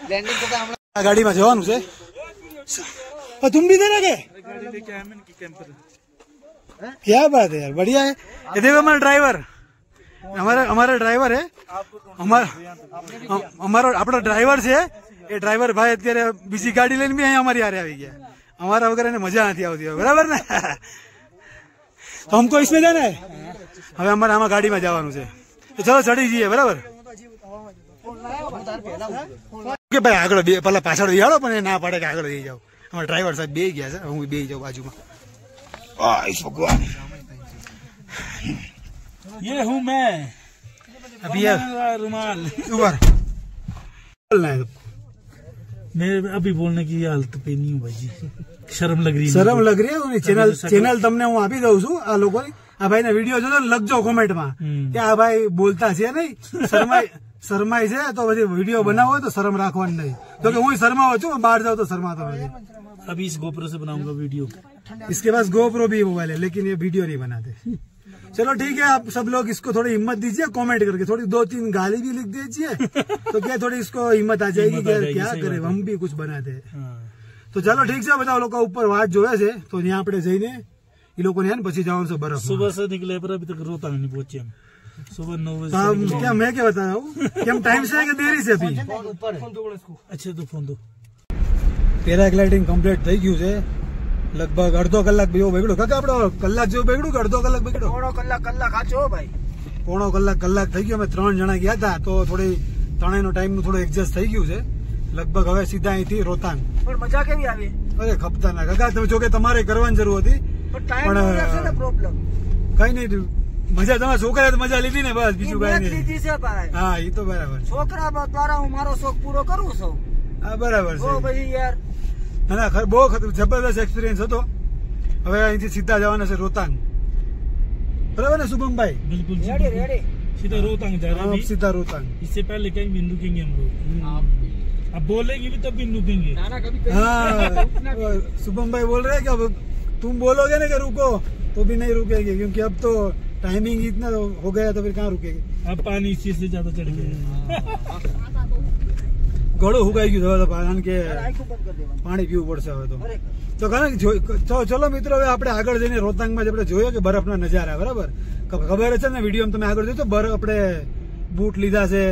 Landing करता हम गाड़ी में जवान से तुम भी दे रहे क्या बात है यार, बढ़िया है। ये देखो हमारा ड्राइवर, हमारा ड्राइवर है, हमारा अपना ड्राइवर से ये ड्राइवर भाई अत्यारे बीजी गाड़ी लઈને भी अमारी हारे આવી ગયા। हमारा वगैरह ने मजा नहीं આવતી बराबर ने। तो हमको इसमें जाना है, હવે અમારે આમાં ગાડીમાં જવાનું છે, તો ચલો ચડી જઈએ બરાબર। કે ભાઈ આગળ પેલા પાછળ બેહાડો, પણ ના પાડે કે આગળ જઈ જાવ। અમારા ડ્રાઈવર સાહેબ બેહી ગયા છે, હું બેહી જાઉં બાજુમાં। ભગવાન, ये हूँ मैं, अभी रुमाल ऊपर बोलना है। मैं अभी बोलने की हालत पे नहीं हूँ भाई जी, शर्म लग रही है। शर्म लग रही है। चैनल तमने हूँ आपी दઉં છું। આ લોકો આ ભાઈ ના વિડીયો જોજો, લખજો કોમેન્ટમાં કે આ ભાઈ બોલતા છે નહીં, શરમાય છે, તો પછી વિડીયો બનાવો તો શરમ રાખવાની નહીં। તો કે હું શરમાવો છું, બહાર જાઉં તો શરમાતો નથી। अभी इस गोप्रो से बनाऊंगा वीडियो। इसके पास गोप्रो भी मोबाइल है, लेकिन ये वीडियो नहीं बनाते। चलो ठीक है, आप सब लोग इसको थोड़ी हिम्मत दीजिए, कमेंट करके थोड़ी 2-3 गाली भी लिख दीजिए, तो क्या थोड़ी इसको हिम्मत आ जाएगी कि क्या करे, हम भी कुछ बनाते हैं। तो चलो ठीक है, બધા લોકો ઉપર વાત જોવે છે, તો ત્યાં આપણે જઈને એ લોકોને હે ને પછી જવાનું છે બરફ। सुबह से निकले पर अभी तक रोहतांग नहीं पहुंचे हम। सुबह 9 बजे। क्या मैं क्या बता रहा हूँ कि हम टाइम से है कि देरी से? अभी अच्छे तो फोन दो। પેરાગ્લાઇડિંગ કમ્પ્લીટ થઈ ગયું છે, લગભગ અડધો કલાક જેવો બગડ્યો। કાકા આપણો કલાક જેવો બગડ્યું કે અડધો કલાક બગડ્યો? કલાક આચો ભાઈ, પોણો કલાક થઈ ગયો। અમે 3 જણા ગયા હતા, તો થોડી ત્રણેયનો ટાઈમનું થોડું એડજસ્ટ થઈ ગયું છે। લગભગ હવે સીધા અહીંથી રોહતાંગ। પણ મજા કેવી આવી? અરે ખપતાના કાકા, તમે જો કે તમારે કરવાની જરૂર હતી, પણ પ્રોબ્લેમ કઈ નહીં, મજા તમારા છોકરાએ તો મજા લીધી ને, બસ બીજું કઈ નહીં। લીધી છે ભાઈ। હા, એ તો બરાબર, છોકરા દ્વારા હું મારો શોખ પૂરો કરું છું। હા બરાબર છે ભાઈ યાર, ના બહુ જબરદસ્ત એક્સપિરિયન્સ હતો। હવે અહીંથી સીધા જવાના છે રોહતાંગ, बराबर है शुभम भाई? बिल्कुल रेडी सीधा रोहतांग जा रहे हैं। सीधा रोहतांग, इससे पहले कहीं भी रुकेंगे हम लोग। अब बोलेंगे भी तब भी रुकेंगे। हाँ, शुभम भाई बोल रहे हैं कि अब तुम बोलोगे ना कि रुको तो भी नहीं रुकेंगे, क्योंकि अब तो टाइमिंग इतना हो गया, तो फिर कहाँ रुकेंगे। अब पानी इसी से ज्यादा चढ़ गया। ગળું હુકાઈ ગયું હવે, કારણ કે પાણી પીવું પડશે હવે તો કારણ ચલો મિત્રો, હવે આપણે આગળ જઈને રોહતાંગમાં આપણે જોયો કે બરફના નજારા, બરાબર ખબર છે ને, વિડીયો તમે આગળ જોયો બરફ, આપણે બૂટ લીધા છે,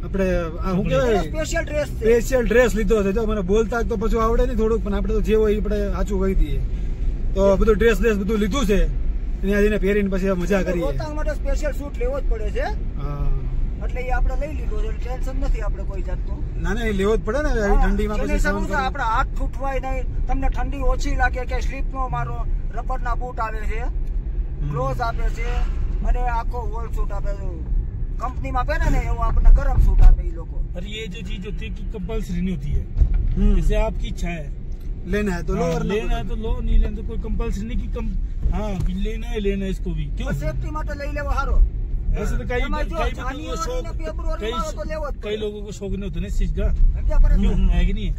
આપણે શું કહેવાય સ્પેશિયલ ડ્રેસ લીધો છે। જો મને બોલતા તો પછી આવડે નહીં થોડુંક, પણ આપણે તો જે હોય આપણે સાચું કહી દઈએ। તો બધું ડ્રેસ બધું લીધું છે, ત્યાં જઈને પહેરીને પછી મજા કરીએ। રોહતાંગ માટે સ્પેશિયલ શૂટ લેવો જ પડે છે, એટલે એ આપણે લઈ લીધો છે, ટેન્શન નથી આપણે કોઈ જાતનું। ના એ લેવો જ પડે ને ઠંડીમાં, પછી આપણા હાથ તૂટવાય નહીં, તમને ઠંડી ઓછી લાગે કે સ્લીપ નો મારો, રબરના બૂટ આવે છે, ગ્લોવ્સ આપે છે, અને આખો વોલ શૂટ આપે છે। કંપનીમાં પહેરે ને એવું આપણને ગરમ શૂટ આપે એ લોકો। और ये जो चीज होती है कि कंपल्सरी नहीं होती है, जैसे आपकी इच्छा है लेना है तो लो, और लेना है तो लो, नहीं लेना तो कोई कंपल्सरी नहीं कि हाँ लेना है इसको भी। क्यों? सेफ्टी માટે લઈ લેવો સારો। ऐसे तो कई लोगों को शौक नहीं होता ना इस चीज का, क्यों है कि नहीं?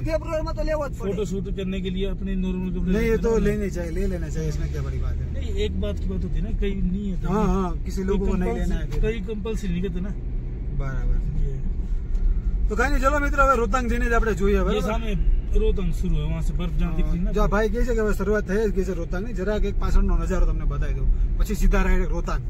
फेब्रुआरी में तो लेवो જ પડે। फोटो शूट करने के लिए अपने नॉर्मल कपड़े नहीं, ये तो लेने चाहिए, ले लेना चाहिए, इसमें क्या बड़ी बात है। नहीं, एक बात की बात होती है ना, कई नहीं है। हाँ, किसी लोगों को नहीं लेना है, कई कंपल्सरी नहीं करते ना, बराबर। तो कहीं नहीं, चलो मित्र હવે રોહતાંગ જઈને જ આપણે જોઈએ। ये सामने रोहतांग शुरू है, वहाँ से बर्फ जहाँ दिख रही है ना। જો ભાઈ કહે છે કે હવે શરૂઆત થઈ ગઈ છે રોહતાંગની, જરાક એક પાછળનો નજારો તમને બતાવી દઉં, પછી સીધા ડાયરેક્ટ રોહતાંગ।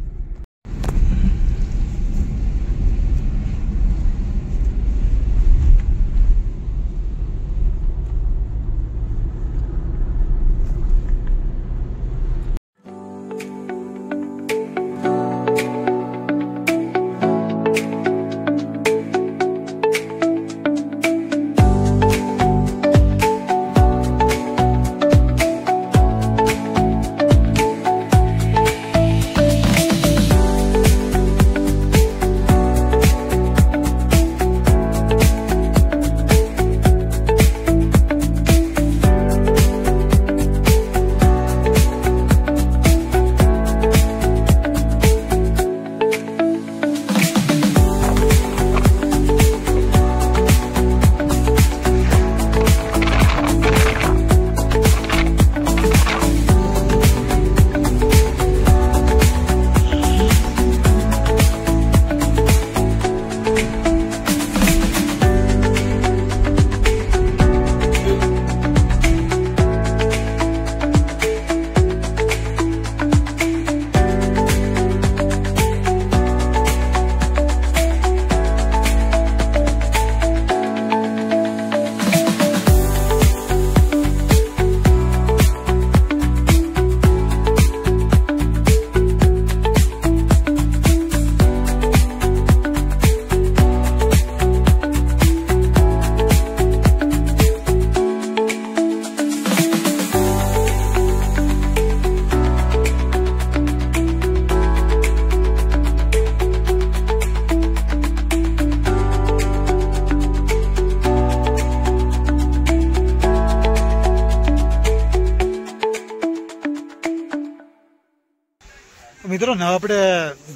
મિત્રો ને આપણે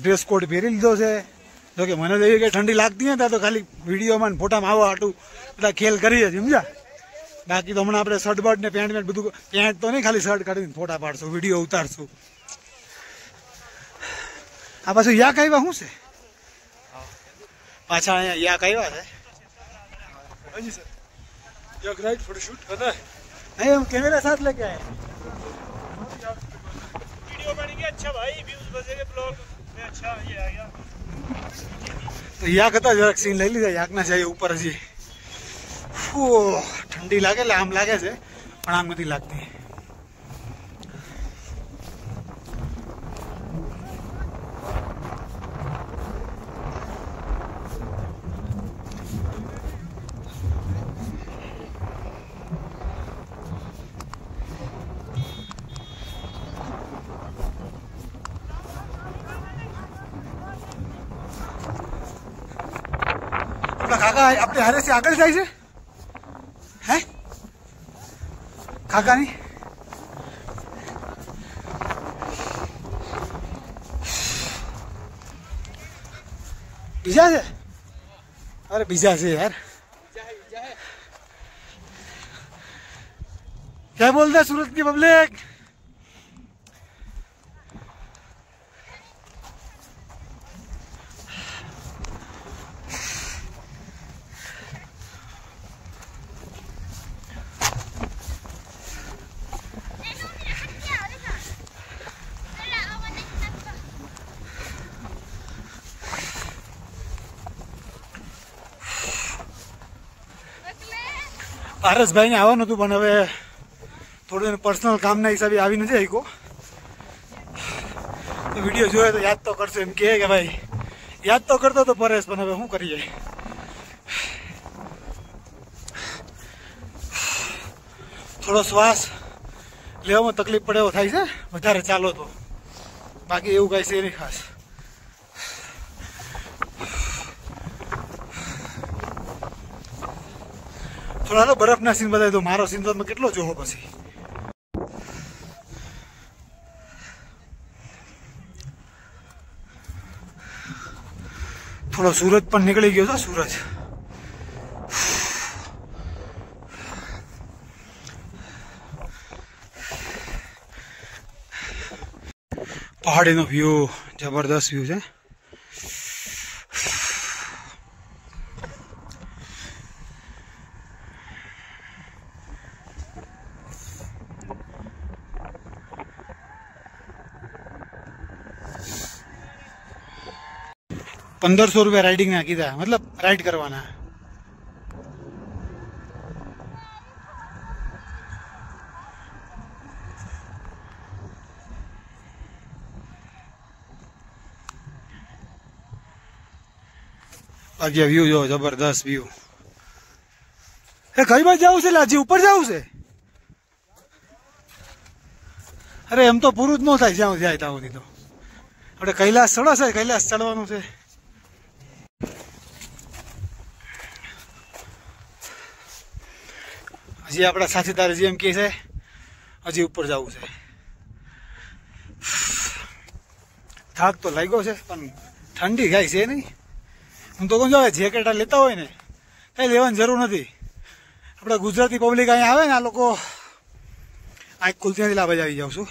ડ્રેસ કોડ પહેરી લીધો છે. જોકે મને તો એવી કઈ ઠંડી લાગતી નથી, તો ખાલી વિડીયોમાં ને ફોટામાં આવવા હાટું બધા ખેલ કરીએ છીએ, સમજ્યા. બાકી તો હમણાં આપણે શર્ટ બર્ટ ને પેન્ટ બધું, પેન્ટ તો નહીં, ખાલી શર્ટ કાઢીને ફોટા પાડશું, વિડીયો ઉતારશું. આ પાછું યાક આવ્યા શું છે? પાછા અહીંયા યાક આવ્યા છે. हाँ सर, yak राइट फोटोशूट पता है? नहीं, हम कैमरा साथ लेके आए. वीडियो बनेंगे अच्छा भाई, व्यूज बजेंगे ब्लॉग में अच्छा ये आ गया. तो याक था જરાક સીન લઈ લીધા. યાક ના જાય ઉપર હજી. ઠંડી લાગે એટલે આમ લાગે છે, પણ આમ નથી લાગતી. કાકા આપણે હારે થી આગળ જાય છે હે કાકાની? બીજા છે? અરે બીજા છે यार. क्या बोलते हैं सूरत की पब्लिक? પારસભાઈ ને આવવાનું હતું, પણ હવે થોડું પર્સનલ કામના હિસાબે આવી નથી શક્યો. તો વિડીયો જોયો તો યાદ તો કરશો એમ કે ભાઈ યાદ તો કરતો તો પરેશ, પણ હવે શું કરીએ. થોડો શ્વાસ લેવામાં તકલીફ પડે એવો થાય છે વધારે ચાલો તો, બાકી એવું કઈ છે નહીં ખાસ. થોડા તો બરફના સીન બતાવી દો. મારો સીન તો તમે કેટલો જોવો પછી. થોડો સૂરજ પણ નીકળી ગયો છે. સૂરજ પહાડીનો વ્યૂ જબરદસ્ત વ્યૂ છે. ₹1500 રાઇડિંગ ના કીધા, મતલબ રાઇડ કરવાના. બાકી વ્યૂ જો જબરદસ્ત વ્યૂ. એ કઈ બાજુ જવું છે લાજી? ઉપર જવું છે? અરે એમ તો પૂરું જ ન થાય જ્યાં જાય ત્યાં સુધી. તો આપણે કૈલાસ ચડો છે, કૈલાસ ચડવાનું છે. હજી આપણા સાથીદાર હજી એમ કે છે હજી ઉપર જવું છે. થાક તો લાગ્યો છે, પણ ઠંડી કાંઈ છે નહીં. હું તો કહું છું જેકેટ લેતા હોય ને કઈ લેવાની જરૂર નથી. આપણા ગુજરાતી પબ્લિક અહીંયા આવે ને, આ લોકો આંખ ખુલતી નથી. લાભ આવી જાઉં છું.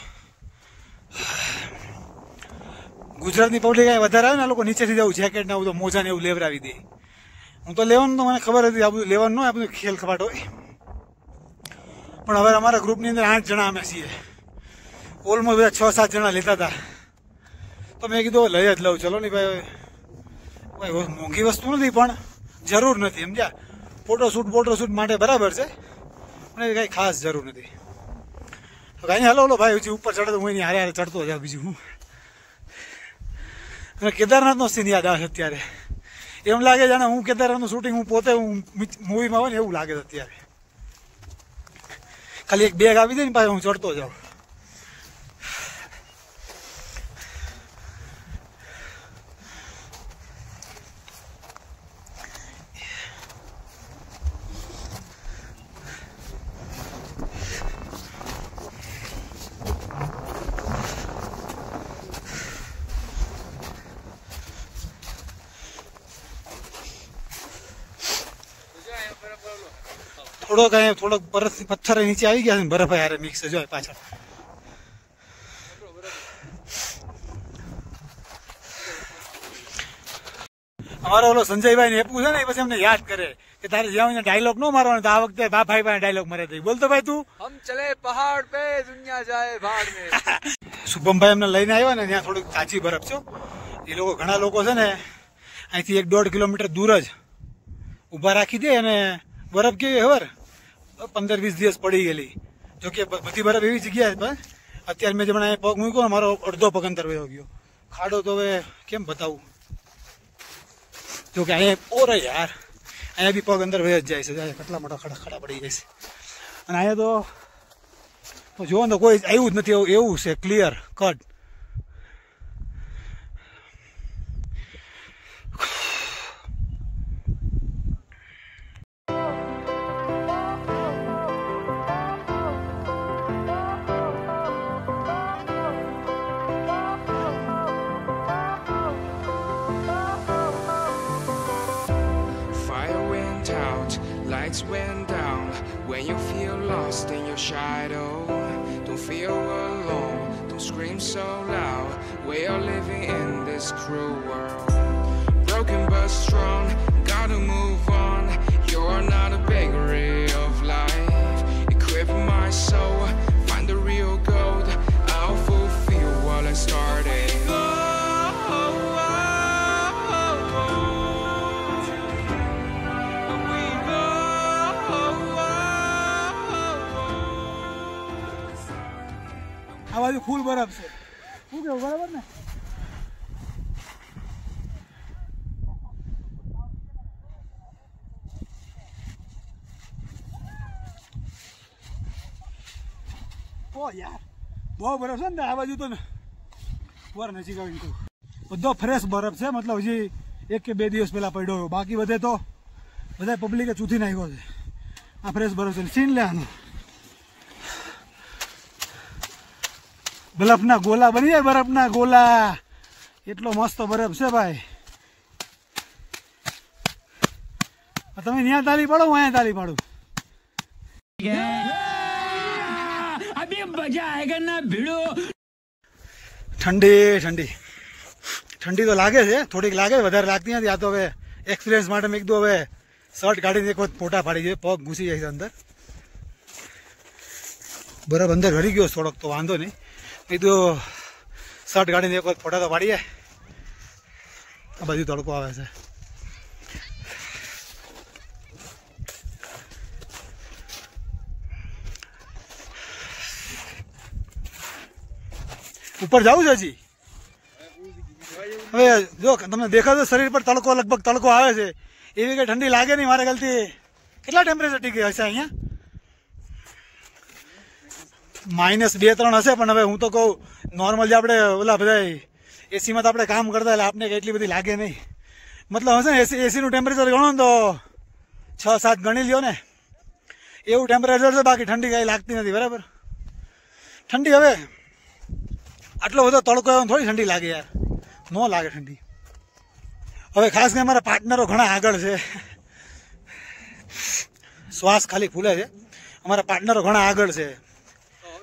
ગુજરાતની પબ્લિક અહીંયા વધારે આવે ને, આ લોકો નીચેથી જવું જેકેટ ને આવું તો મોજા ને એવું લેવરાવી દે. હું તો લેવાનું તો મને ખબર હતી આ બધું લેવાનું ન હોય, આ બધું ખેલ ખપાટ હોય. પણ હવે અમારા ગ્રુપની અંદર 8 જણા અમે છીએ. ઓલમોસ્ટ બધા 6-7 જણા લેતા હતા. તો મેં કીધું લઈ જ લઉં. ચલો ને ભાઈ, મોંઘી વસ્તુ નથી પણ જરૂર નથી, સમજ્યા. ફોટોશૂટ માટે બરાબર છે, પણ એવી કાંઈ ખાસ જરૂર નથી. તો કાંઈ હાલો ઓલો ભાઈ હજી ઉપર ચડે તો હું એની હારે ચડતો જાઉં. બીજું હું અને કેદારનાથનો સીન યાદ આવે અત્યારે. એમ લાગે જાણે હું કેદારનાથનું શૂટિંગ હું પોતે હું મૂવીમાં હોય ને એવું લાગે છે અત્યારે. ખાલી એક બેગ આપી દે ને પાછો હું ચડતો જાઉં. થોડોક બરફ પથ્થર નીચે આવી ગયા છે, બરફ યાર મિક્સ છે જો પાછળ. અમારો ઓલો સંજયભાઈ ને એપું છે ને એ પછી અમને યાદ કરે કે તારે જ્યાં ડાયલોગ નો મારવાનો, તો આ વખતે ભાઈ પાસે ડાયલોગ મારે દઈ. બોલતો ભાઈ તું. હમ ચલે પહાડ પે દુનિયા જાય ભાડ મે. શુભમભાઈ અમને લઈને આવ્યા ને ત્યાં થોડીક કાચી બરફ છે. એ લોકો ઘણા લોકો છે ને અહીંથી 1-1.5 કિલોમીટર દૂર જ ઉભા રાખી દે અને બરફ કેવી ખબર 15-20 દિવસ પડી ગયેલી. જોકે બધી બરફ એવી જગ્યાએ પણ અત્યારે મેં જમણા પગ મૂક્યો મારો અડધો પગ અંતર વયો ગયો. ખાડો તો હવે કેમ બતાવું, જોકે અહીંયા ઓરે યાર અહીંયા બી પગ અંદર વહી જ જાય છે. કેટલા મોટા ખાડા પડી જાય છે. અને અહીંયા તો જોવો ને તો કોઈ આવ્યું જ નથી, એવું છે clear cut. Lights went down when you feel lost in your shadow. Don't feel alone, don't scream so loud. We are living in this cruel world. Broken but strong, gotta move on. You're not a bakery of life. Equip my soul, find the real gold. I'll fulfill what I started. આ બાજુ ફૂલ બરફ છે. શું કેવું, બરાબર ને? ઓ યાર બહુ બરફ છે ને આ બાજુ તો ને વાર નજીક આવીને કહું બધો ફ્રેશ બરફ છે. મતલબ હજી 1 કે 2 દિવસ પહેલા પડ્યો, બાકી બધે તો બધા પબ્લિકે ચૂથી નાખ્યો છે. આ ફ્રેશ બરફ છે, સીન લે આનો. બરફના ગોલા બની જાય, બરફના ગોલા. એટલો મસ્ત બરફ છે ભાઈ. તમે ત્યાં તાલી પાડો, હું અહીંયા તાલી પાડું. ઠંડી તો લાગે છે, થોડીક લાગે, વધારે લાગતી નથી. આ તો હવે એક્સપિરિયન્સ માટે મેં કીધું હવે શર્ટ કાઢીને એક વખત ફોટા પાડી જાય, પગ ઘૂસી જાય છે અંદર. બરફ અંદર ઘડી ગયો થોડોક, તો વાંધો નહીં. કીધું શર્ટ કાઢીને એક વખત ફોટા તો પાડીએ. આ બાજુ તડકો આવે છે. ઉપર જવું છે હજી. હવે જો તમને દેખાતો શરીર પર તડકો, લગભગ તડકો આવે છે. એવી કઈ ઠંડી લાગે નહીં મારે ગલતી. કેટલા ટેમ્પરેચર ટીકે હશે અહીંયા? -2-3 હશે. પણ હવે હું તો કહું નોર્મલ જે આપણે ઓલા બધા એસીમાં તો આપણે કામ કરતા એટલે આપણે એટલી બધી લાગે નહીં. મતલબ હશે ને એસીનું ટેમ્પરેચર ગણો ને તો 6-7 ગણી લ્યો ને, એવું ટેમ્પરેચર છે. બાકી ઠંડી કાંઈ લાગતી નથી. બરાબર, ઠંડી હવે આટલો બધો તડકો આવ્યો થોડી ઠંડી લાગે યાર, ન લાગે ઠંડી. હવે ખાસ કરીને મારા પાર્ટનરો ઘણા આગળ છે, શ્વાસ ખાલી ફૂલે છે. અમારા પાર્ટનરો ઘણા આગળ છે.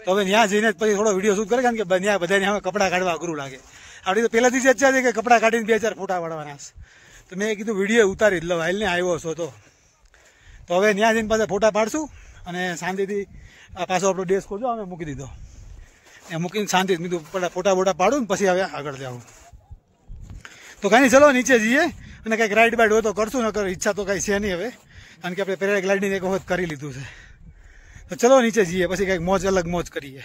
તો હવે ત્યાં જઈને પછી થોડો વિડીયો શૂટ કરે, કારણ કે ત્યાં બધાને હવે કપડાં કાઢવા અઘરું લાગે. આપણી તો પહેલાથી જ ઈચ્છા છે કે કપડાં કાઢીને 2-4 ફોટા પાડવાના. તો મેં કીધું વિડીયો ઉતારી જ લો, હાલને આવ્યો છો તો હવે ત્યાં જઈને પાછા ફોટા પાડશું અને શાંતિથી પાછો આપણો ડેસ્ક ખોજો અમે મૂકી દીધો. એ મૂકીને શાંતિથી કીધું ફોટા બોટા પાડું ને પછી હવે આગળ જાઉં. તો કાંઈ નહીં, ચલો નીચે જઈએ અને કંઈક રાઈડ બાઈડ હોય તો કરશું. નકર ઈચ્છા તો કાંઈ છે નહીં હવે, કારણ કે આપણે પેરાગ્લાઇડિંગ એક વખત કરી લીધું છે. તો ચલો નીચે જઈએ, પછી કંઈક મોજ અલગ મોજ કરીએ.